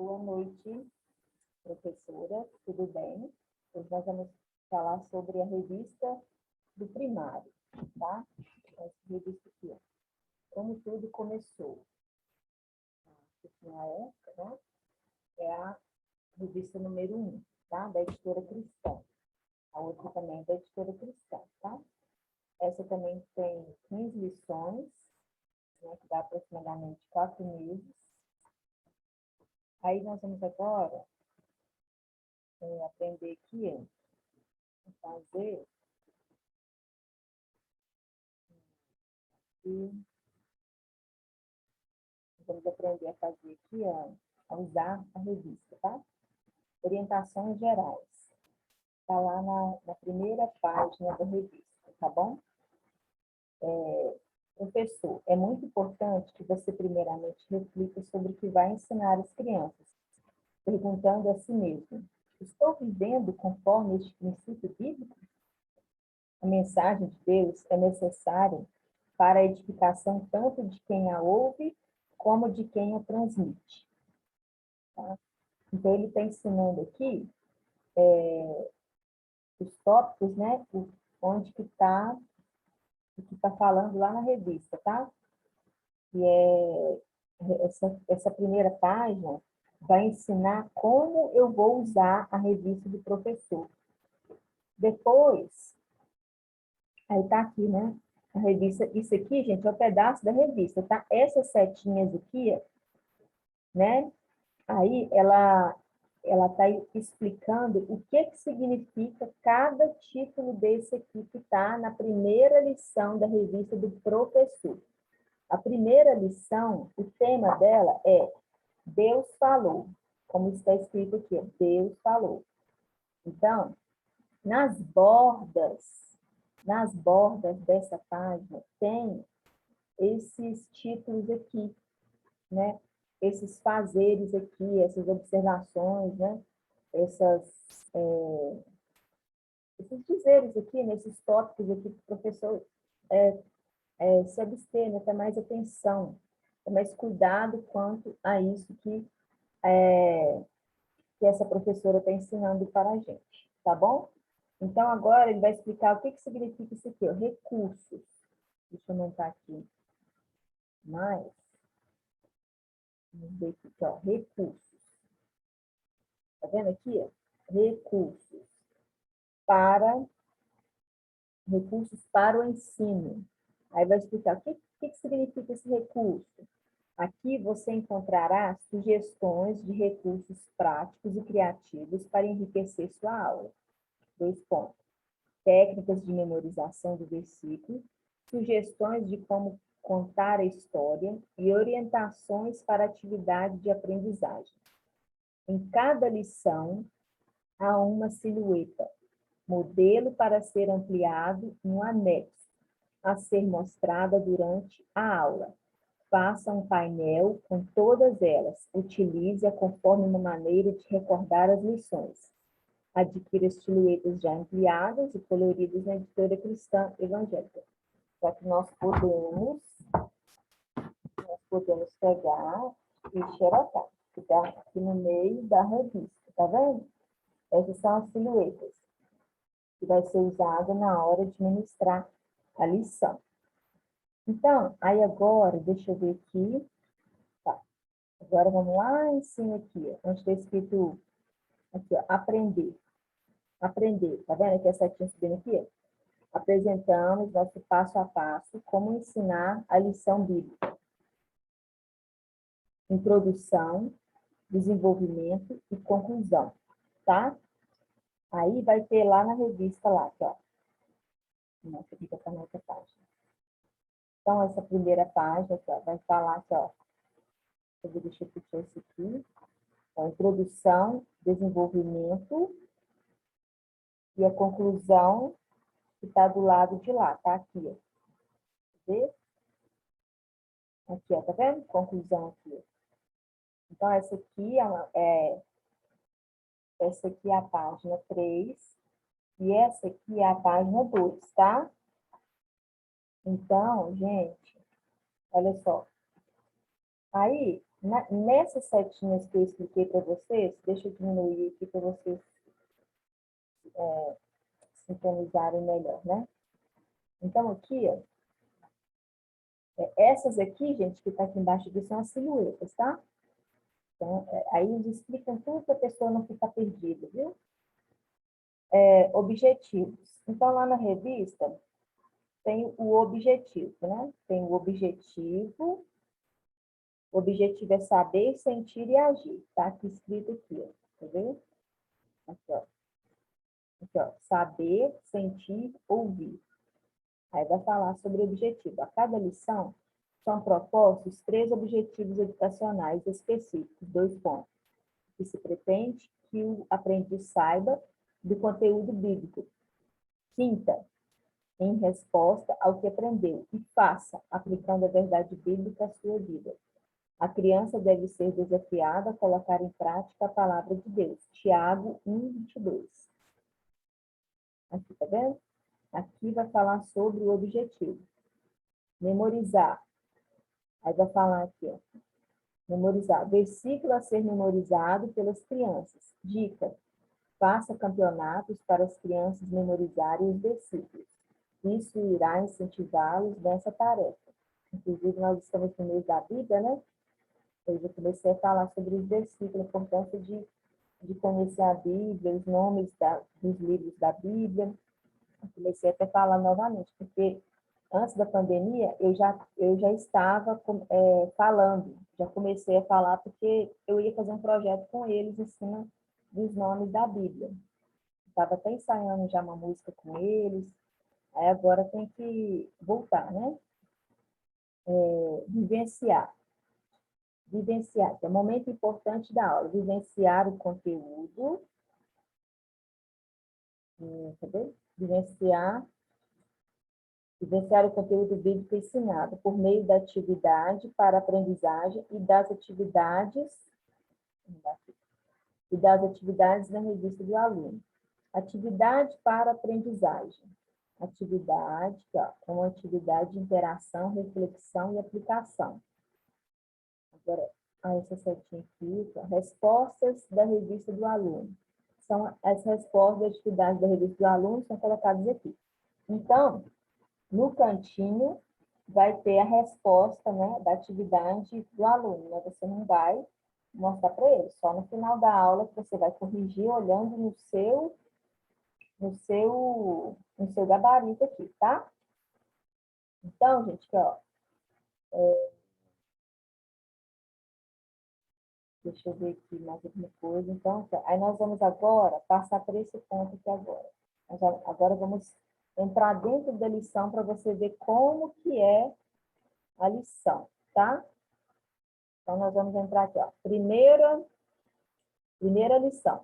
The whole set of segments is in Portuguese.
Boa noite, professora, tudo bem? Hoje nós vamos falar sobre a revista do primário, tá? Essa revista aqui, ó. Como tudo começou. Na época, né? É a revista número 1, tá? Da editora Cristã. A outra também é da editora Cristã, tá? Essa também tem 15 lições, né? Que dá aproximadamente 4 meses. Aí nós vamos agora aprender aqui a fazer e vamos aprender a fazer aqui, a usar a revista, tá? Orientações gerais. Está lá na primeira página da revista, tá bom? Professor, é muito importante que você primeiramente reflita sobre o que vai ensinar as crianças, perguntando a si mesmo: estou vivendo conforme este princípio bíblico? A mensagem de Deus é necessária para a edificação tanto de quem a ouve como de quem a transmite. Tá? Então, ele está ensinando aqui os tópicos, né? Onde que está o que está falando lá na revista, tá? E essa primeira página vai ensinar como eu vou usar a revista do professor. Depois, aí tá aqui, né? A revista, isso aqui, gente, é um pedaço da revista, tá? Essas setinhas aqui, né? Aí ela está explicando o que significa cada título desse aqui que está na primeira lição da revista do professor. A primeira lição, o tema dela é Deus falou, como está escrito aqui, Deus falou. Então, nas bordas dessa página, tem esses títulos aqui, né? Esses fazeres aqui, essas observações, né? Esses dizeres aqui, nesses tópicos aqui que o professor se abster, né? Ter mais atenção, ter mais cuidado quanto a isso que essa professora está ensinando para a gente, tá bom? Então, agora ele vai explicar o que significa isso aqui, ó, recursos. Deixa eu aumentar aqui mais. Vamos ver aqui, ó, recursos. Tá vendo aqui? Ó? Recursos para o ensino. Aí vai explicar o que significa esse recurso. Aqui você encontrará sugestões de recursos práticos e criativos para enriquecer sua aula. 2 pontos. Técnicas de memorização do versículo, sugestões de como contar a história e orientações para atividade de aprendizagem. Em cada lição, há uma silhueta, modelo para ser ampliado no anexo, a ser mostrada durante a aula. Faça um painel com todas elas, utilize-a conforme uma maneira de recordar as lições. Adquira as silhuetas já ampliadas e coloridas na editora Cristã Evangélica. Só que nós podemos pegar e xerocar, que está aqui no meio da revista, tá vendo? Essas são as silhuetas que vai ser usada na hora de ministrar a lição. Então, aí agora, deixa eu ver aqui. Tá. Agora vamos lá em cima aqui, ó, onde está escrito aqui, ó, aprender. Aprender, tá vendo aqui a setinha subindo aqui? Ó? Apresentamos nosso passo a passo, como ensinar a lição bíblica. Introdução, desenvolvimento e conclusão, tá? Aí vai ter lá na revista lá, aqui, ó. Nossa, fica para outra página. Então, essa primeira página, aqui, ó, vai falar aqui, ó. Deixa eu puxar isso aqui. A introdução, desenvolvimento e a conclusão que está do lado de lá, tá? Aqui, ó. Vê? Aqui, ó, tá vendo? Conclusão aqui. Então, essa aqui é a página 3 e essa aqui é a página 2, tá? Então, gente, olha só. Aí, Nessas setinhas que eu expliquei para vocês, deixa eu diminuir aqui para vocês sincronizarem melhor, né? Então, aqui, ó, essas aqui, gente, que está aqui embaixo aqui, são as silhuetas, tá? Então, aí eles explicam tudo para a pessoa não ficar perdida, viu? Objetivos. Então, lá na revista, tem o objetivo, né? Tem o objetivo. O objetivo é saber, sentir e agir. Tá aqui escrito aqui, ó. Tá vendo? Aqui, ó. Aqui, ó. Saber, sentir, ouvir. Aí vai falar sobre o objetivo. A cada lição são propostos 3 objetivos educacionais específicos, 2 pontos, que se pretende que o aprendiz saiba do conteúdo bíblico. Quinta, em resposta ao que aprendeu, e faça, aplicando a verdade bíblica à sua vida. A criança deve ser desafiada a colocar em prática a palavra de Deus. Tiago 1:22. Aqui, tá vendo? Aqui vai falar sobre o objetivo. Memorizar. Aí vai falar aqui, ó. Memorizar. Versículo a ser memorizado pelas crianças. Dica. Faça campeonatos para as crianças memorizarem os versículos. Isso irá incentivá-los nessa tarefa. Inclusive, nós estamos no mês da Bíblia, né? Eu já comecei a falar sobre os versículos, a importância de conhecer a Bíblia, os nomes dos livros da Bíblia. Eu comecei até a falar novamente, porque antes da pandemia, eu já estava falando, já comecei a falar, porque eu ia fazer um projeto com eles em cima dos nomes da Bíblia. Estava até ensaiando já uma música com eles, aí agora tem que voltar, né? Vivenciar. Vivenciar, que é um momento importante da aula. Vivenciar o conteúdo. Cadê? Vivenciar o conteúdo bíblico ensinado por meio da atividade para aprendizagem e das atividades na revista do aluno. Atividade para aprendizagem. Atividade, ó, é uma atividade de interação, reflexão e aplicação. Agora, essa setinha aqui, ó, respostas da revista do aluno. São as respostas das atividades da revista do aluno, são colocadas aqui. Então, no cantinho, vai ter a resposta, né, da atividade do aluno, né? Você não vai mostrar para ele, só no final da aula que você vai corrigir olhando no seu gabarito aqui, tá? Então, gente, ó, deixa eu ver aqui mais alguma coisa. Então, aí nós vamos agora passar por esse ponto aqui agora. Agora vamos entrar dentro da lição para você ver como que é a lição, tá? Então, nós vamos entrar aqui, ó. Primeira lição.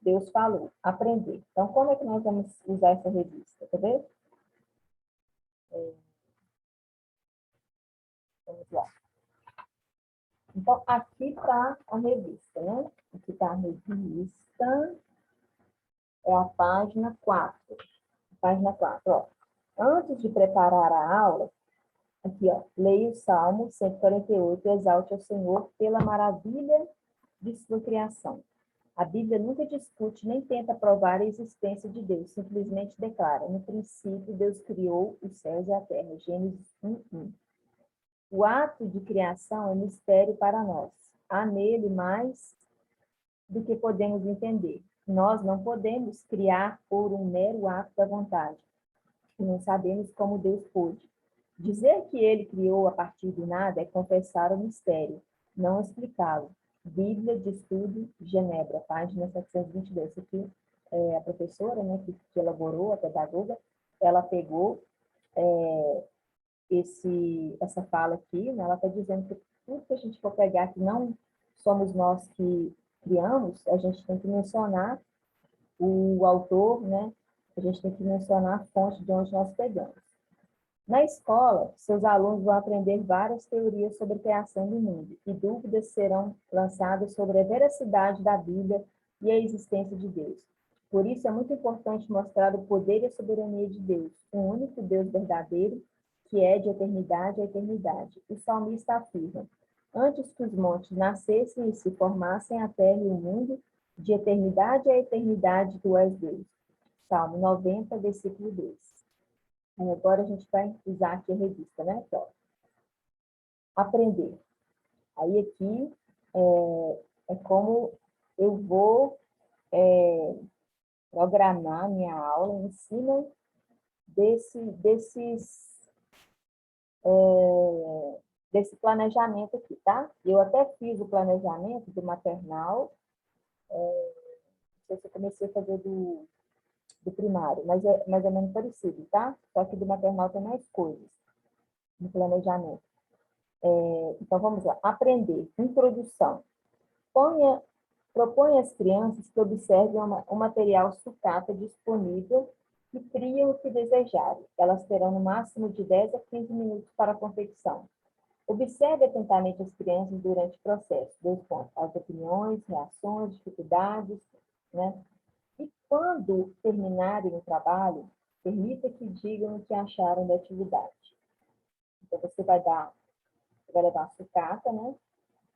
Deus falou, aprender. Então, como é que nós vamos usar essa revista? Quer ver? Vamos lá. Então, aqui está a revista, né? Aqui está a revista. É a página 4. Página 4, ó. Antes de preparar a aula, aqui, ó, leia o Salmo 148 e exalte ao Senhor pela maravilha de sua criação. A Bíblia nunca discute nem tenta provar a existência de Deus, simplesmente declara: no princípio, Deus criou os céus e a terra. Gênesis 1:1. O ato de criação é mistério para nós. Há nele mais do que podemos entender. Nós não podemos criar por um mero ato da vontade. E não sabemos como Deus pôde. Dizer que ele criou a partir do nada é confessar o mistério, não explicá-lo. Bíblia de Estudo, Genebra, página 722. Isso aqui é a professora, né, que elaborou, a pedagoga, ela pegou essa fala aqui, né, ela está dizendo que tudo que a gente for pegar que não somos nós que criamos, a gente tem que mencionar o autor, né, a gente tem que mencionar a fonte de onde nós pegamos. Na escola, seus alunos vão aprender várias teorias sobre a criação do mundo, e dúvidas serão lançadas sobre a veracidade da Bíblia e a existência de Deus. Por isso, é muito importante mostrar o poder e a soberania de Deus, o único Deus verdadeiro, que é de eternidade a eternidade. O salmista afirma: Antes que os montes nascessem e se formassem a terra e o mundo, de eternidade a eternidade tu és Deus. Salmo 90, versículo 2. Agora a gente vai usar aqui a revista, né? Aqui, ó. Aprender. Aí aqui é como eu vou programar minha aula em cima desse planejamento aqui, tá? Eu até fiz o planejamento do maternal, não sei se eu comecei a fazer do primário, mas é mais ou menos parecido, tá? Só que do maternal tem mais coisas no planejamento. Então, vamos lá. Aprender. Introdução. Propõe às crianças que observem o material sucata disponível e criem o que desejarem. Elas terão no máximo de 10 a 15 minutos para a confecção. Observe atentamente as crianças durante o processo. 2 pontos. As opiniões, reações, dificuldades, né? E quando terminarem o trabalho, permita que digam o que acharam da atividade. Então, você vai levar a sucata, né?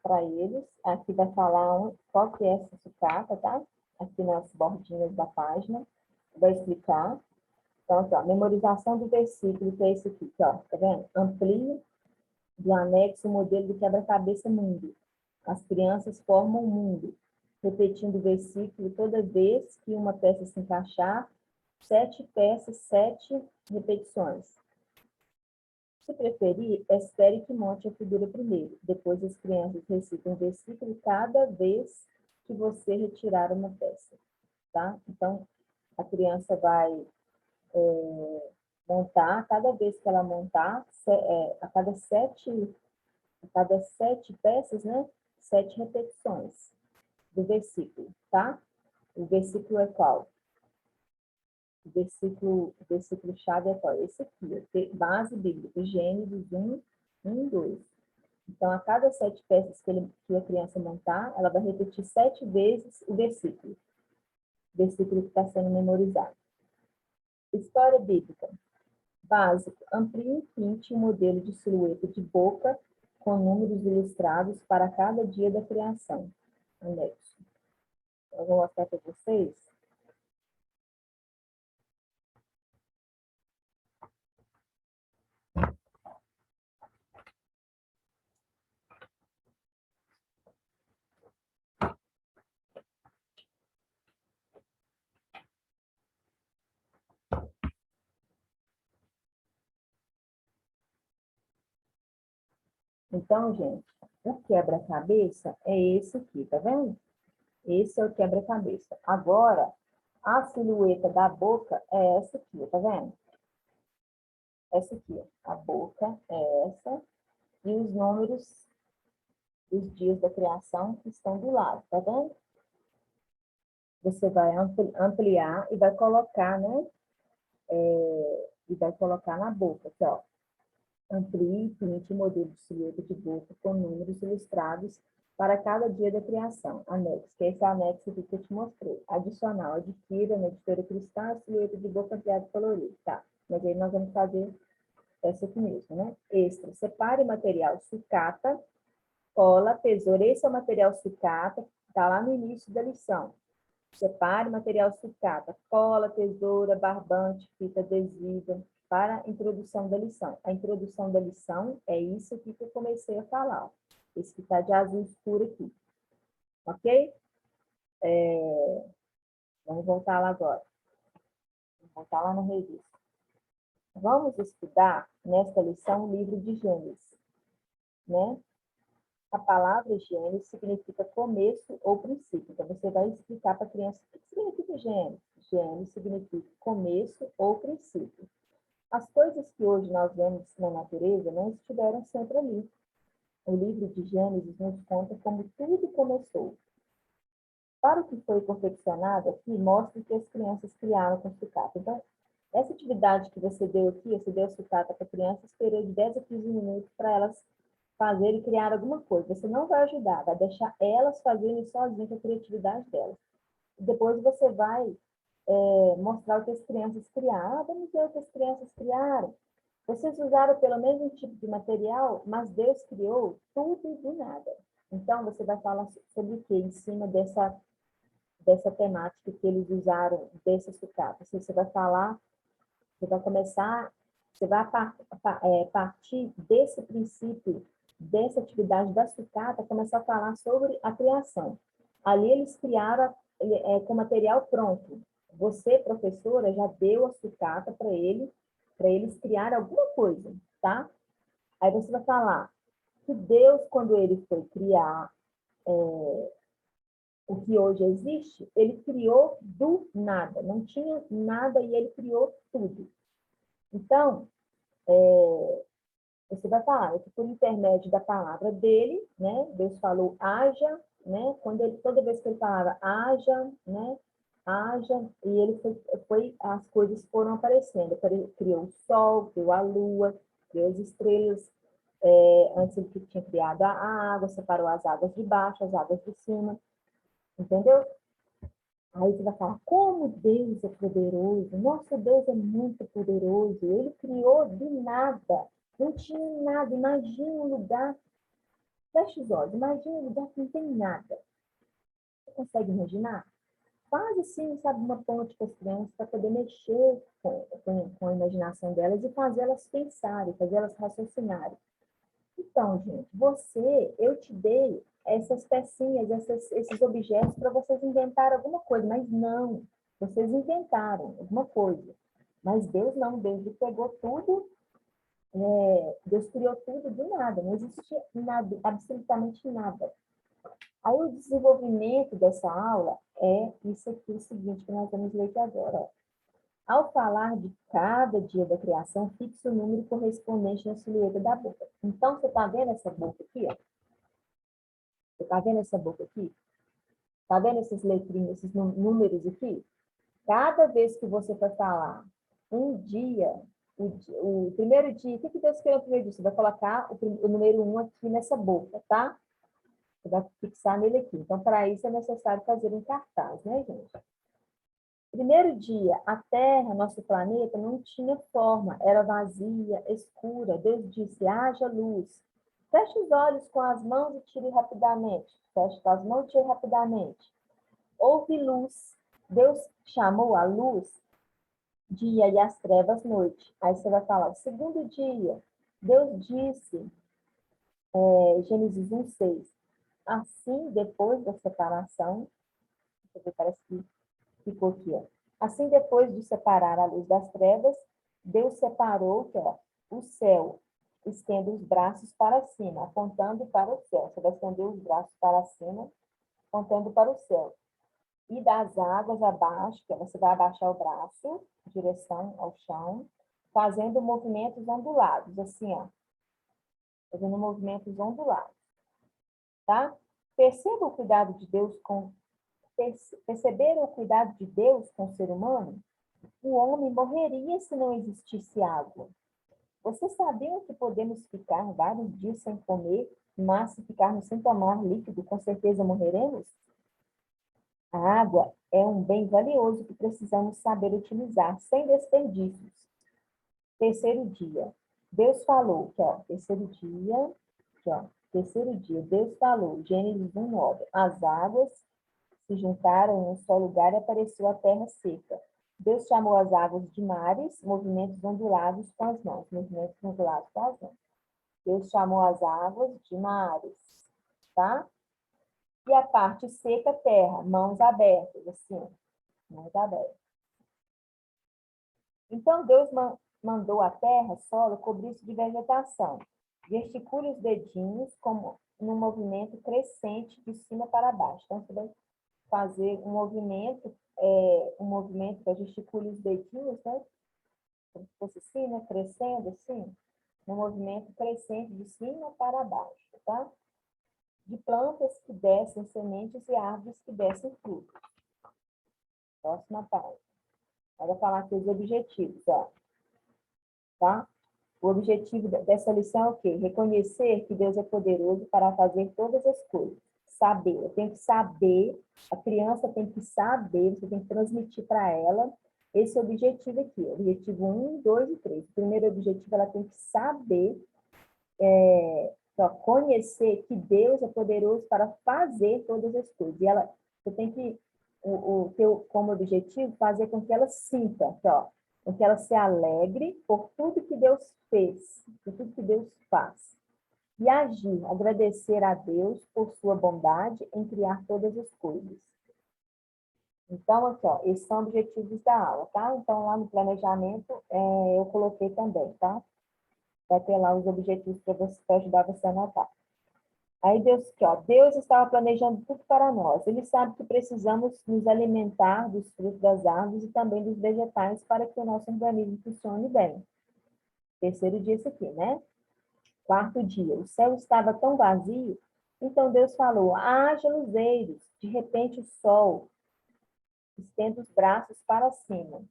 Para eles. Aqui vai falar qual que é essa sucata, tá? Aqui nas bordinhas da página. Vai explicar. Então, aqui, ó, memorização do versículo, que é esse aqui, ó. Tá vendo? Amplie do anexo o modelo do quebra-cabeça mundo. As crianças formam o mundo. Repetindo o versículo toda vez que uma peça se encaixar, 7 peças, 7 repetições. Se preferir, espere que monte a figura primeiro. Depois as crianças recitam o versículo cada vez que você retirar uma peça. Tá? Então, a criança vai montar, cada vez que ela montar, a cada sete peças, né? 7 repetições do versículo, tá? O versículo é qual? O versículo-chave é qual? Esse aqui, base bíblica, Gênesis 1, 1 e 2. Então, a cada 7 peças que a criança montar, ela vai repetir 7 vezes o versículo que está sendo memorizado. História bíblica. Básico. Amplie e pinte um modelo de silhueta de boca com números ilustrados para cada dia da criação. Anexo. Eu vou mostrar para vocês. Então, gente, o quebra-cabeça é esse aqui, tá vendo? Esse é o quebra-cabeça. Agora, a silhueta da boca é essa aqui, tá vendo? Essa aqui, ó. A boca é essa. E os números dos dias da criação que estão do lado, tá vendo? Você vai ampliar e vai colocar, né? E vai colocar na boca, aqui, ó. Amplie e pinte o modelo de silhueta de boca com números ilustrados para cada dia da criação. Anexo, que é esse anexo aqui que eu te mostrei. Adicional, adquira na editora Cristã a silhueta de boca ampliada e colorida. Tá, mas aí nós vamos fazer essa aqui mesmo, né? Extra, separe o material sucata, cola, tesoura. Esse é o material sucata, está lá no início da lição. Separe o material sucata, cola, tesoura, barbante, fita adesiva, para a introdução da lição. A introdução da lição é isso aqui que eu comecei a falar. Esse que está de azul escuro aqui. Ok? Vamos voltar lá agora. Vamos voltar lá na revista. Vamos estudar, nesta lição, o livro de Gênesis. Né? A palavra Gênesis significa começo ou princípio. Então, você vai explicar para a criança o que significa Gênesis. Gênesis significa começo ou princípio. As coisas que hoje nós vemos na natureza não estiveram sempre ali. O livro de Gênesis nos conta como tudo começou. Para o que foi confeccionado aqui, mostra que as crianças criaram com sucata. Então, essa atividade que você deu aqui, você deu sucata para a criança, esperou de 10 a 15 minutos para elas fazerem e criar alguma coisa. Você não vai ajudar, vai deixar elas fazerem sozinhas a criatividade delas. E depois você vai mostrar o que as crianças criaram. Ah, vamos ver o que as crianças criaram. Vocês usaram pelo mesmo tipo de material, mas Deus criou tudo do nada. Então, você vai falar sobre o quê? Em cima dessa temática que eles usaram, dessa sucata. Você vai falar, você vai começar, você vai partir desse princípio, dessa atividade da sucata, começar a falar sobre a criação. Ali eles criaram com material pronto. Você, professora, já deu a sucata para eles criarem alguma coisa, tá? Aí você vai falar que Deus, quando ele foi criar o que hoje existe, ele criou do nada. Não tinha nada e ele criou tudo. Então, você vai falar que por intermédio da palavra dele, né? Deus falou, haja, né? Toda vez que ele falava, haja, né? Haja, e ele as coisas foram aparecendo. Criou o sol, criou a lua, criou as estrelas. Antes ele tinha criado a água, separou as águas de baixo, as águas de cima. Entendeu? Aí você vai falar, como Deus é poderoso, nosso Deus é muito poderoso, ele criou do nada, não tinha nada, imagina um lugar, fecha os olhos, imagina um lugar que não tem nada. Você consegue imaginar? Faz assim, sabe, uma ponte com as crianças para poder mexer com a imaginação delas e fazer elas pensarem, fazer elas raciocinarem. Então, gente, eu te dei essas pecinhas, esses objetos para vocês inventarem alguma coisa, mas não, vocês inventaram alguma coisa. Mas Deus não, Deus pegou tudo, Deus criou tudo do nada, não existia nada, absolutamente nada. Aí o desenvolvimento dessa aula é isso aqui, o seguinte, que nós vamos ler aqui agora. Ó. Ao falar de cada dia da criação, fixe o número correspondente na silhueta da boca. Então, você está vendo essa boca aqui? Ó? Você está vendo essa boca aqui? Está vendo essas letrinhas, esses números aqui? Cada vez que você for falar um dia, o primeiro dia, o que Deus quer no primeiro dia? Você vai colocar o número 1 aqui nessa boca, tá? Você vai fixar nele aqui. Então, para isso é necessário fazer um cartaz, né, gente? Primeiro dia, a Terra, nosso planeta, não tinha forma, era vazia, escura. Deus disse, haja luz. Feche os olhos com as mãos e tire rapidamente. Feche com as mãos e tire rapidamente. Houve luz. Deus chamou a luz dia e as trevas noite. Aí você vai falar, segundo dia, Deus disse, Gênesis 1:6, assim, depois da separação, parece que ficou aqui, ó. Assim, depois de separar a luz das trevas, Deus separou o céu. Estenda os braços para cima, apontando para o céu. Você vai estender os braços para cima, apontando para o céu. E das águas abaixo, que você vai abaixar o braço, em direção ao chão, fazendo movimentos ondulados, assim, ó. Fazendo movimentos ondulados, tá? Perceba o cuidado de Deus Perceberam o cuidado de Deus com o ser humano? O homem morreria se não existisse água. Vocês sabiam que podemos ficar vários dias sem comer, mas se ficarmos sem tomar líquido, com certeza morreremos? A água é um bem valioso que precisamos saber utilizar sem desperdícios. Terceiro dia. Deus falou, que ó, terceiro dia, Deus falou, Gênesis 1:9, as águas se juntaram em um só lugar e apareceu a terra seca. Deus chamou as águas de mares, movimentos ondulados com as mãos, movimentos ondulados com as mãos. Deus chamou as águas de mares, tá? E a parte seca, terra, mãos abertas, assim, mãos abertas. Então, Deus mandou a terra, solo, cobrir-se de vegetação. Gesticule os dedinhos como num movimento crescente de cima para baixo. Então, você vai fazer um movimento para gesticule os dedinhos, né? Como se fosse assim, né? Crescendo assim. Um movimento crescente de cima para baixo, tá? De plantas que descem sementes e árvores que descem frutos. Próxima página. Vai falar aqui os objetivos, ó. Tá? O objetivo dessa lição é o quê? Reconhecer que Deus é poderoso para fazer todas as coisas. Saber, eu tenho que saber, a criança tem que saber, você tem que transmitir para ela esse objetivo aqui, objetivo 1, 2 e 3. O primeiro objetivo, ela tem que saber, conhecer que Deus é poderoso para fazer todas as coisas. E você tem que, ter como objetivo, fazer com que ela sinta, com que ela se alegre por tudo que Deus fez, por tudo que Deus faz. E agir, agradecer a Deus por sua bondade em criar todas as coisas. Então, aqui, esses são objetivos da aula, tá? Então, lá no planejamento, eu coloquei também, tá? Vai ter lá os objetivos para ajudar você a anotar. Aí Deus, Deus estava planejando tudo para nós. Ele sabe que precisamos nos alimentar dos frutos das árvores e também dos vegetais para que o nosso organismo funcione bem. Terceiro dia esse aqui, né? Quarto dia, o céu estava tão vazio, então Deus falou, haja luzeiros. De repente o sol estende os braços para cima,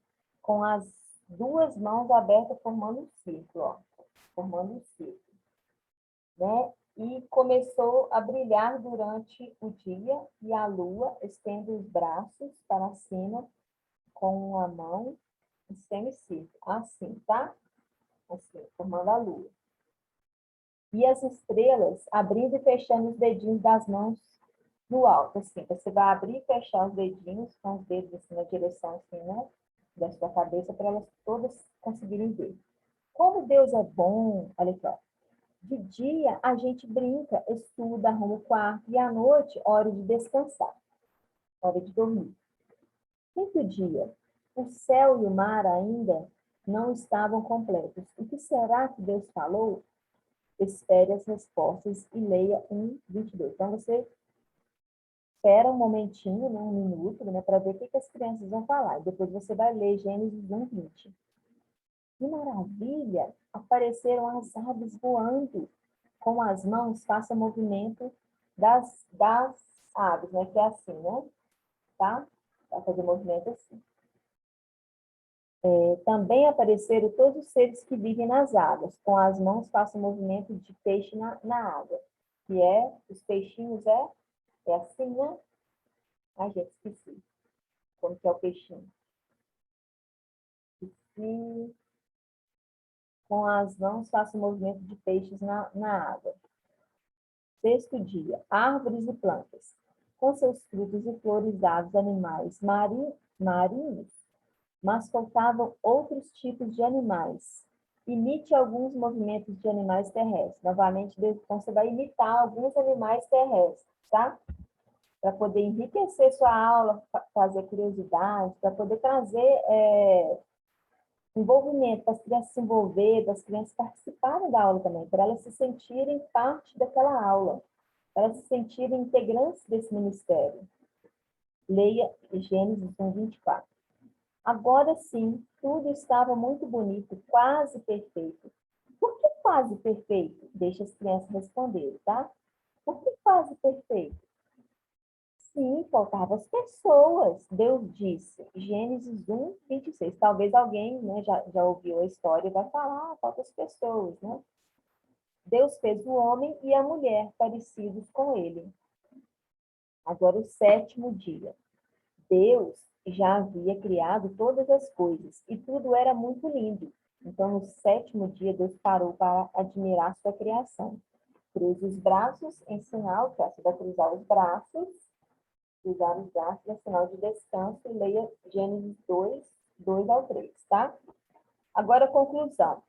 com as duas mãos abertas formando um círculo, formando um círculo, né? E começou a brilhar durante o dia, e a lua estende os braços para cima, com uma mão em semicírculo, assim, tá? Assim, formando a lua. E as estrelas abrindo e fechando os dedinhos das mãos no alto, assim. Você vai abrir e fechar os dedinhos, com os dedos assim na direção, assim, né? Da sua cabeça, para elas todas conseguirem ver. Como Deus é bom, olha aqui, ó. De dia, a gente brinca, estuda, arruma o quarto, e à noite, hora de descansar, hora de dormir. Quinto dia, o céu e o mar ainda não estavam completos. O que será que Deus falou? Espere as respostas e leia 1:22. Então, você espera um momentinho, né, um minuto, né, para ver o que as crianças vão falar. E depois você vai ler Gênesis 1:20. Que maravilha! Apareceram as aves voando. Com as mãos, faça movimento das aves, né? Que é assim, né? Tá? Vai fazer movimento assim. Também apareceram todos os seres que vivem nas águas. Com as mãos, faça movimento de peixe na água. Que os peixinhos é assim, né? Ai, gente, esqueci. Como que é o peixinho? E com as mãos, faça o movimento de peixes na água. Sexto dia, árvores e plantas. Com seus frutos e flores, aves, animais marinhos, mas faltavam outros tipos de animais. Imite alguns movimentos de animais terrestres. Novamente, então você vai imitar alguns animais terrestres, tá? Para poder enriquecer sua aula, fazer curiosidade, para poder trazer envolvimento, para as crianças se envolverem, para as crianças participarem da aula também, para elas se sentirem parte daquela aula, para elas se sentirem integrantes desse ministério. Leia Gênesis 1:24. Agora sim, tudo estava muito bonito, quase perfeito. Por que quase perfeito? Deixa as crianças responderem, tá? Por que quase perfeito? Sim, faltavam as pessoas. Deus disse, Gênesis 1:26. Talvez alguém, né, já ouviu a história e vai falar, faltam as pessoas, né? Deus fez o homem e a mulher parecidos com ele. Agora, o sétimo dia. Deus já havia criado todas as coisas e tudo era muito lindo. Então, no sétimo dia, Deus parou para admirar sua criação. Cruze os braços em sinal, que você vai cruzar os braços é sinal de descanso, e leia Gênesis 2:2-3, tá? Agora, conclusão.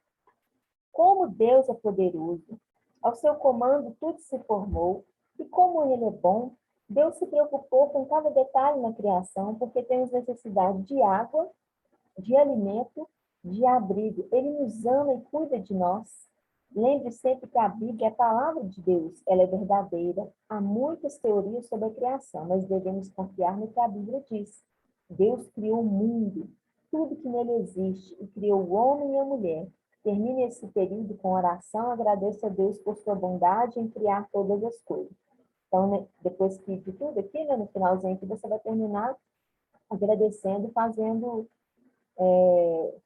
Como Deus é poderoso, ao seu comando tudo se formou, e como ele é bom, Deus se preocupou com cada detalhe na criação, porque temos necessidade de água, de alimento, de abrigo. Ele nos ama e cuida de nós. Lembre sempre que a Bíblia é a palavra de Deus, ela é verdadeira. Há muitas teorias sobre a criação, mas devemos confiar no que a Bíblia diz. Deus criou o mundo, tudo que nele existe, e criou o homem e a mulher. Termine esse período com oração, agradeça a Deus por sua bondade em criar todas as coisas. Então, né, depois de tudo aqui, né, no finalzinho aqui, você vai terminar agradecendo, fazendo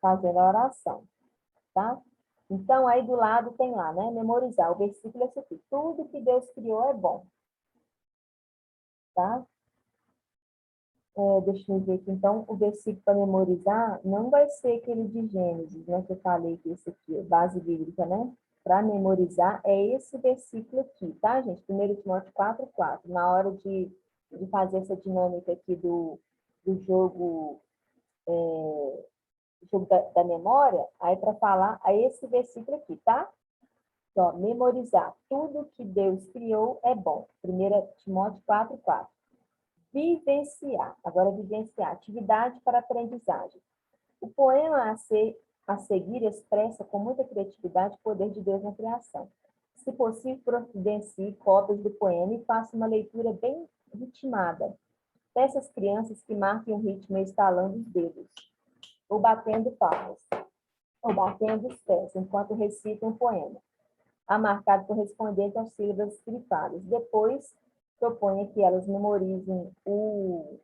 a oração, tá? Então, aí do lado tem lá, né? Memorizar. O versículo é esse aqui. Tudo que Deus criou é bom. Tá? Deixa eu ver aqui. Então, o versículo para memorizar não vai ser aquele de Gênesis, né? Que eu falei que esse aqui é base bíblica, né? Para memorizar é esse versículo aqui, tá, gente? 1 Timóteo 4:4. Na hora de fazer essa dinâmica aqui do jogo da memória, aí para falar é esse versículo aqui, tá? Então, memorizar. Tudo que Deus criou é bom. 1 Timóteo 4:4. Vivenciar. Agora, vivenciar. Atividade para aprendizagem. O poema a seguir expressa com muita criatividade o poder de Deus na criação. Se possível, providencie cópias do poema e faça uma leitura bem ritmada. Peça às crianças que marquem o ritmo estalando os dedos, ou batendo palmas, ou batendo os pés, enquanto recitam o poema, a marcado correspondente às sílabas grifadas. Depois, proponha que elas memorizem o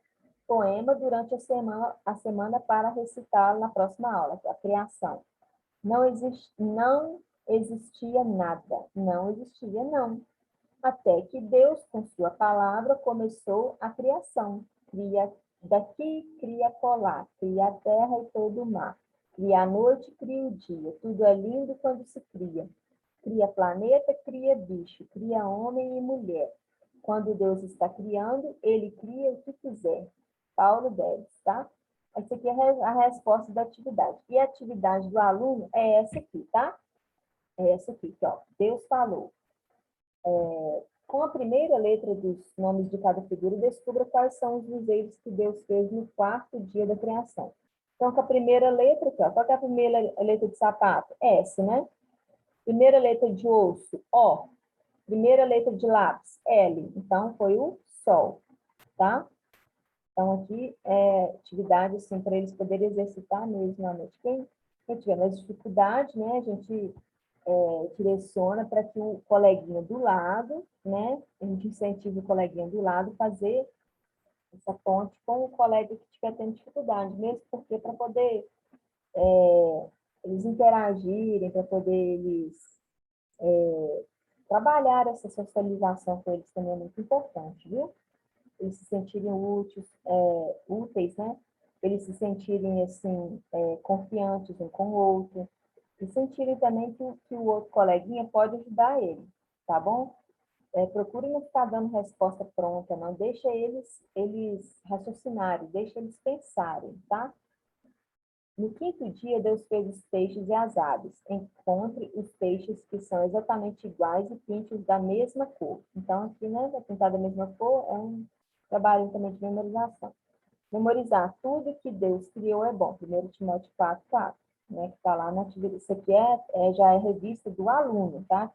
poema durante a semana para recitá-lo na próxima aula, a criação. Não existia nada, não existia não. Até que Deus, com sua palavra, começou a criação. Cria daqui, cria colar, cria a terra e todo o mar. Cria a noite, cria o dia. Tudo é lindo quando se cria. Cria planeta, cria bicho, cria homem e mulher. Quando Deus está criando, ele cria o que quiser. Paulo Debs, tá? Essa aqui é a resposta da atividade. E a atividade do aluno é essa aqui, tá? É essa aqui, ó. Deus falou. Com a primeira letra dos nomes de cada figura, descubra quais são os luzeiros que Deus fez no quarto dia da criação. Então, com a primeira letra, aqui, ó, qual é a primeira letra de sapato? S, né? Primeira letra de osso, O. Primeira letra de lápis, L. Então, foi o sol, tá? Então, aqui é atividade, assim, para eles poderem exercitar mesmo à noite. Quem tiver mais dificuldade, né, a gente direciona para que o coleguinha do lado, né, a gente incentiva o coleguinha do lado a fazer essa ponte com o colega que estiver tendo dificuldade, mesmo porque para poder eles interagirem, para poder eles trabalhar essa socialização com eles também é muito importante, viu? Eles se sentirem úteis, né? Eles se sentirem, assim, confiantes um com o outro, e sentirem também que o outro coleguinha pode ajudar ele, tá bom? Procure não ficar dando resposta pronta, não. Deixa eles raciocinarem, deixa eles pensarem, tá? No quinto dia, Deus fez os peixes e as aves. Encontre os peixes que são exatamente iguais e pinte-os da mesma cor. Então, aqui, né, vai pintar da mesma cor, é um trabalho também de memorização. Memorizar tudo que Deus criou é bom. 1 Timóteo 4:4, né, que está lá na atividade. Isso aqui já é revista do aluno, tá?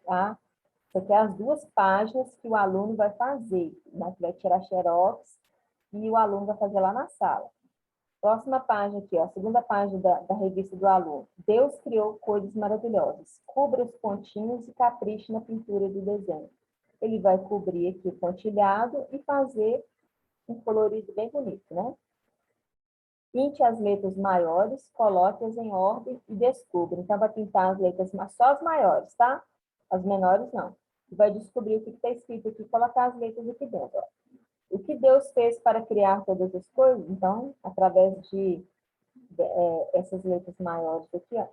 Isso aqui é as 2 páginas que o aluno vai fazer, né, que vai tirar xerox e o aluno vai fazer lá na sala. Próxima página aqui, ó, a segunda página da revista do aluno. Deus criou coisas maravilhosas. Cubra os pontinhos e capriche na pintura do desenho. Ele vai cobrir aqui o pontilhado e fazer um colorido bem bonito, né? Pinte as letras maiores, coloque-as em ordem e descubra. Então, vai pintar as letras, só as maiores, tá? As menores, não. E vai descobrir o que está escrito aqui e colocar as letras aqui dentro, ó. O que Deus fez para criar todas as coisas? Então, através de essas letras maiores aqui, ó,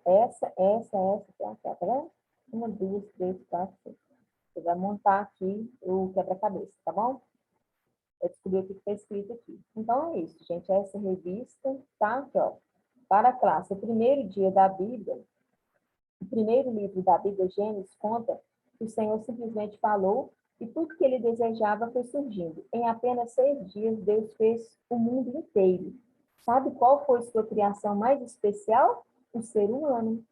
tá vendo? 1, 2, 3, 4, 5. Você vai montar aqui o quebra-cabeça, tá bom? Vai descobrir o que está escrito aqui. Então, é isso, gente. Essa revista, tá? Aqui, ó. Para a classe, o primeiro dia da Bíblia, o primeiro livro da Bíblia, Gênesis, conta que o Senhor simplesmente falou e tudo que ele desejava foi surgindo. Em apenas 6 dias, Deus fez o mundo inteiro. Sabe qual foi sua criação mais especial? O ser humano.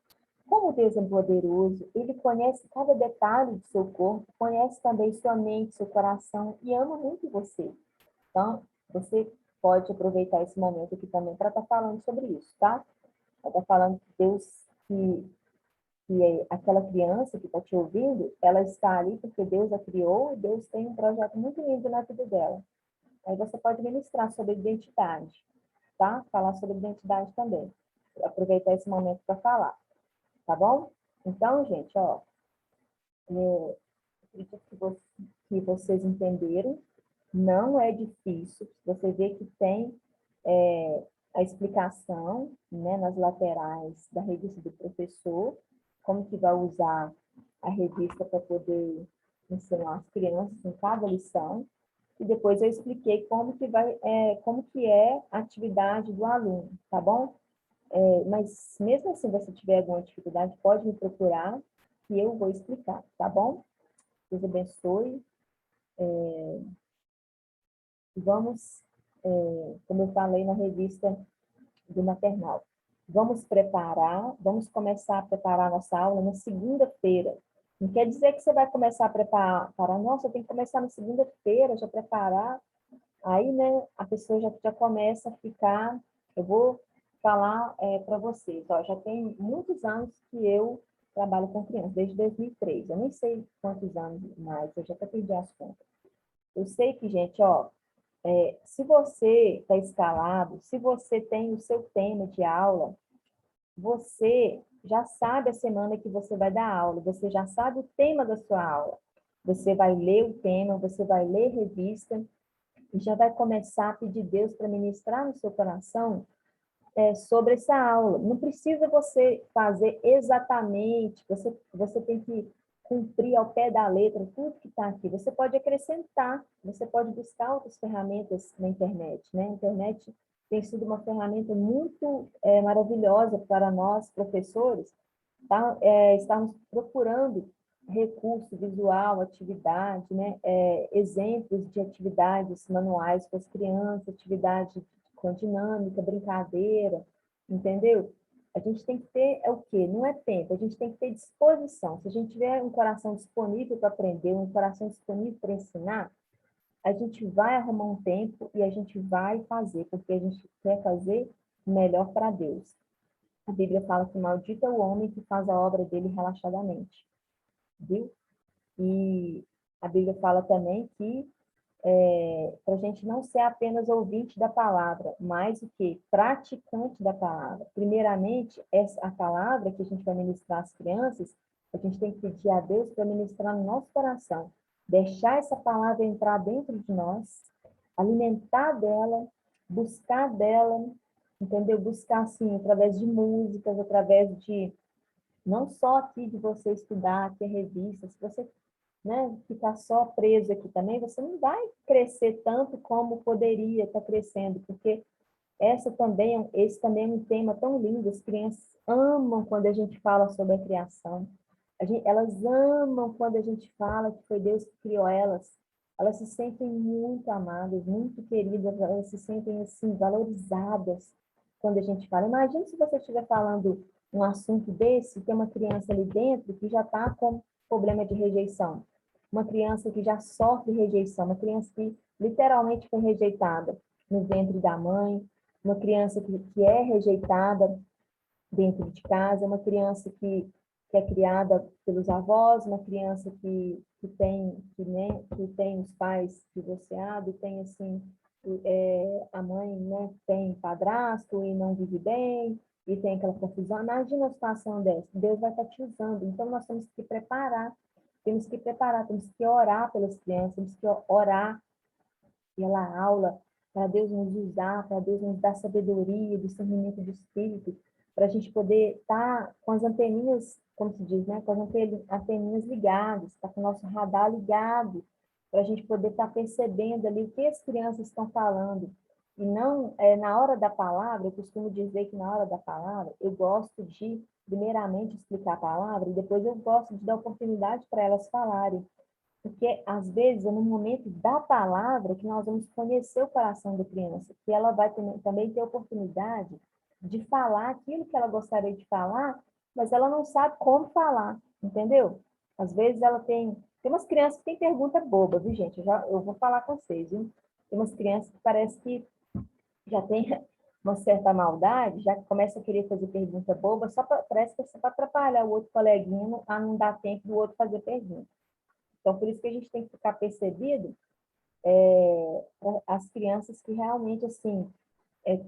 Como Deus é poderoso, ele conhece cada detalhe do seu corpo, conhece também sua mente, seu coração e ama muito você. Então, você pode aproveitar esse momento aqui também para estar falando sobre isso, tá? Para estar falando que Deus, que aquela criança que está te ouvindo, ela está ali porque Deus a criou e Deus tem um projeto muito lindo na vida dela. Aí você pode ministrar sobre identidade, tá? Falar sobre identidade também. Aproveitar esse momento para falar, tá bom? Então, gente, ó, acredito que vocês entenderam, não é difícil, você vê que tem a explicação, né, nas laterais da revista do professor, como que vai usar a revista para poder ensinar as crianças em cada lição, e depois eu expliquei como que é a atividade do aluno, tá bom? Mas mesmo assim, se você tiver alguma dificuldade, pode me procurar, que eu vou explicar, tá bom? Deus abençoe. Vamos, como eu falei na revista do maternal, vamos começar a preparar nossa aula na segunda-feira. Não quer dizer que você vai começar a preparar, nossa, eu tenho que começar na segunda-feira, já preparar. Aí, né, a pessoa já começa a ficar, eu vou falar para vocês, ó, já tem muitos anos que eu trabalho com crianças, desde 2003, eu nem sei quantos anos mais, eu já até perdi as contas. Eu sei que, gente, ó, se você está escalado, se você tem o seu tema de aula, você já sabe a semana que você vai dar aula, você já sabe o tema da sua aula. Você vai ler o tema, você vai ler revista, e já vai começar a pedir Deus para ministrar no seu coração sobre essa aula. Não precisa você fazer exatamente, você tem que cumprir ao pé da letra tudo que está aqui. Você pode acrescentar, você pode buscar outras ferramentas na internet, né? A internet tem sido uma ferramenta muito maravilhosa para nós, professores, tá? Estamos procurando recurso visual, atividade, né? Exemplos de atividades manuais com as crianças, atividade com dinâmica, brincadeira, entendeu? A gente tem que ter, o quê? Não é tempo, a gente tem que ter disposição. Se a gente tiver um coração disponível para aprender, um coração disponível para ensinar, a gente vai arrumar um tempo e a gente vai fazer, porque a gente quer fazer o melhor para Deus. A Bíblia fala que maldito é o homem que faz a obra dele relaxadamente, viu? E a Bíblia fala também que para a gente não ser apenas ouvinte da palavra, mas o que? Praticante da palavra. Primeiramente, a palavra que a gente vai ministrar às crianças, a gente tem que pedir a Deus para ministrar no nosso coração. Deixar essa palavra entrar dentro de nós, alimentar dela, buscar dela, entendeu? Buscar, assim, através de músicas, através de, não só aqui de você estudar, aqui a revista, se você, né, ficar só preso aqui também, você não vai crescer tanto como poderia estar crescendo, porque esse também é um tema tão lindo, as crianças amam quando a gente fala sobre a criação, elas amam quando a gente fala que foi Deus que criou elas se sentem muito amadas, muito queridas, elas se sentem, assim, valorizadas quando a gente fala. Imagina se você estiver falando um assunto desse, tem uma criança ali dentro que já está com problema de rejeição, uma criança que já sofre rejeição, uma criança que literalmente foi rejeitada no ventre da mãe, uma criança que é rejeitada dentro de casa, uma criança que é criada pelos avós, uma criança que tem os pais divorciados, tem assim, a mãe, né, tem padrasto e não vive bem, e tem aquela confusão. Imagina a situação dessa, Deus vai estar te usando, então nós temos que orar pelas crianças, temos que orar pela aula, para Deus nos usar, para Deus nos dar sabedoria, discernimento de espírito, para a gente poder estar com as anteninhas, como se diz, né? Com as anteninhas ligadas, estar com o nosso radar ligado, para a gente poder estar percebendo ali o que as crianças estão falando. E não, na hora da palavra, eu costumo dizer que na hora da palavra, eu gosto de, primeiramente, explicar a palavra, e depois eu gosto de dar oportunidade para elas falarem. Porque, às vezes, é no momento da palavra que nós vamos conhecer o coração da criança, que ela vai também ter oportunidade de falar aquilo que ela gostaria de falar, mas ela não sabe como falar, entendeu? Às vezes ela tem umas crianças que têm pergunta boba, viu, gente? Eu vou falar com vocês, viu? Tem umas crianças que parece que já tem uma certa maldade, já começa a querer fazer pergunta boba, parece que é só para atrapalhar o outro coleguinha a não dar tempo do outro fazer pergunta. Então, por isso que a gente tem que ficar percebido as crianças que realmente, assim,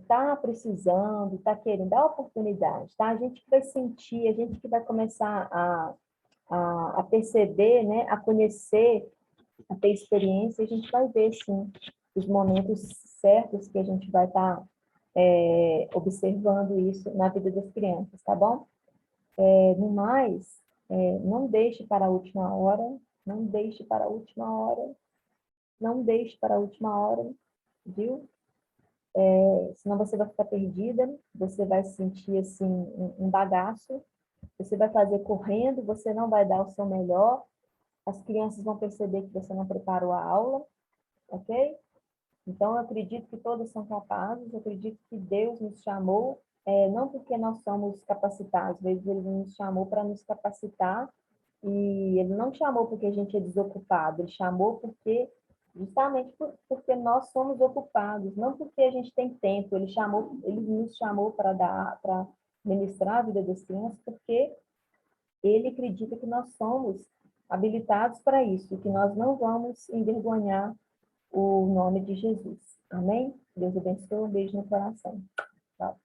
tá precisando, tá querendo, dar oportunidade, tá? A gente que vai sentir, a gente que vai começar a perceber, né? A conhecer, a ter experiência, a gente vai ver, sim, os momentos certos que a gente vai estar observando isso na vida das crianças, tá bom? No mais, não deixe para a última hora, não deixe para a última hora, não deixe para a última hora, viu? Senão você vai ficar perdida, você vai se sentir assim um bagaço, você vai fazer correndo, você não vai dar o seu melhor, as crianças vão perceber que você não preparou a aula, ok? Então, eu acredito que todos são capazes, eu acredito que Deus nos chamou, não porque nós somos capacitados, às vezes Ele nos chamou para nos capacitar, e Ele não chamou porque a gente é desocupado, Ele chamou justamente porque nós somos ocupados, não porque a gente tem tempo, Ele nos chamou para ministrar a vida das crianças, porque Ele acredita que nós somos habilitados para isso, que nós não vamos envergonhar o nome de Jesus. Amém? Deus abençoe. Um beijo no coração. Tchau.